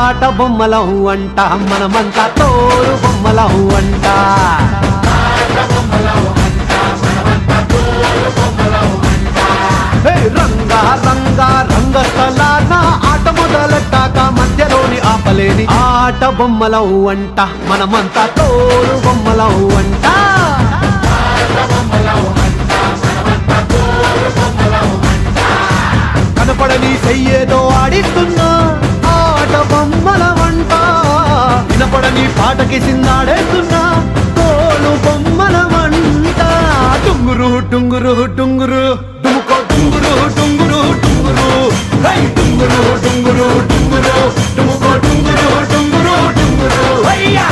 ఆట బొమ్మలం అంట మనమంతా తోలు బొమ్మలం అంట రంగా రంగా రంగస్థలాన ఆట మొదలెట్టాక మధ్యలోని ఆపలేని ఆట బొమ్మలం అంట మనమంతా తోలు బొమ్మలం అంట కనపడని చెయ్యేదో ఆడిస్తున్నా ఆట బొమ్మలమంట వినపడని పాటకి సిందాడేస్తున్నా తోలు బొమ్మలమంట టుంగురు టుంగురు టుంగురు డుముకో టుంగురు టుంగురు టుంగురు హై టుంగురు టుంగురు టుంగురు డుముకో టుంగురు టుంగురు టుంగురు హయ్యా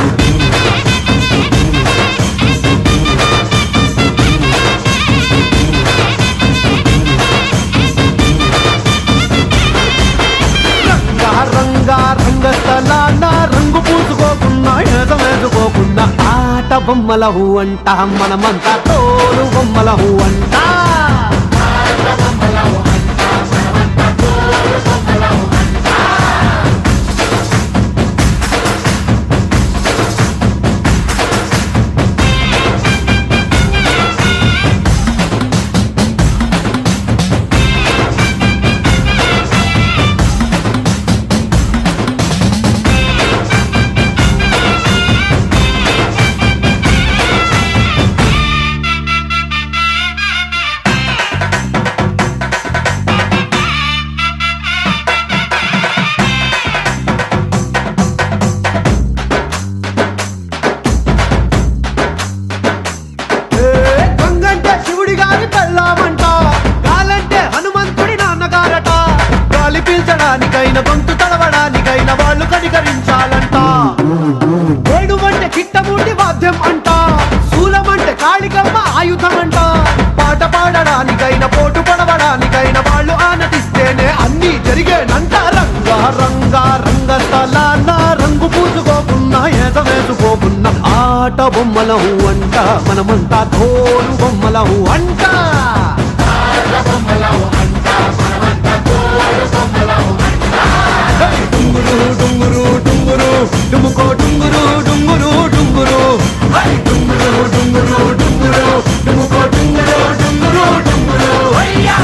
రంగస్థలాన రంగు పూసుకోకున్నా ఎదవేసుకోకున్నా ఆట బొమ్మలహు అంట మనమంతా తోలు బొమ్మలహు అంట పీల్చడానికైనా గొంతు తడవడానికైనా వాళ్ళు కనికరించాలంట ఏడువంటే చిట్టమూటి వాద్యం అంట శూలమంటే కాళికమ్మ ఆయుధం అంట పాట పాడడానికైనా పోటు పడవడానికైనా వాళ్ళు ఆనతిస్తేనే అన్ని జరిగేనంట రంగా రంగా రంగస్థలాన రంగు పూసుకోకున్నా ఏసవేసుకోకున్నా ఆట బొమ్మలహు అంట మనమంతా తోలు బొమ్మలహు అంట డుంగురు డుంగురు డుంగురు డుముకో డుంగురు డుంగురు డుంగురు హై డుంగురు డుంగురు డుంగురు డుముకో డుంగురు డుంగురు డుంగురు హయ్యా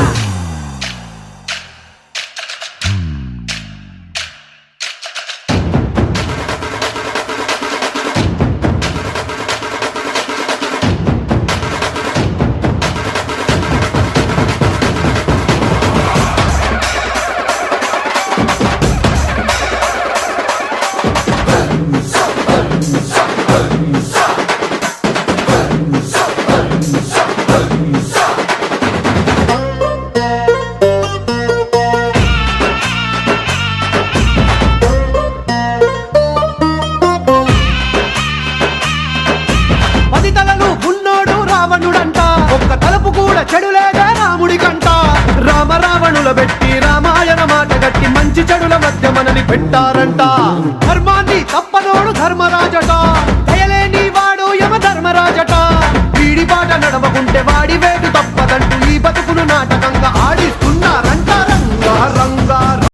చెడులేదే రాముడి కంట రామ రావణుల పెట్టి రామాయణ మాట గట్టి మంచి చెడుల మధ్య మనని పెట్టారంట ధర్మ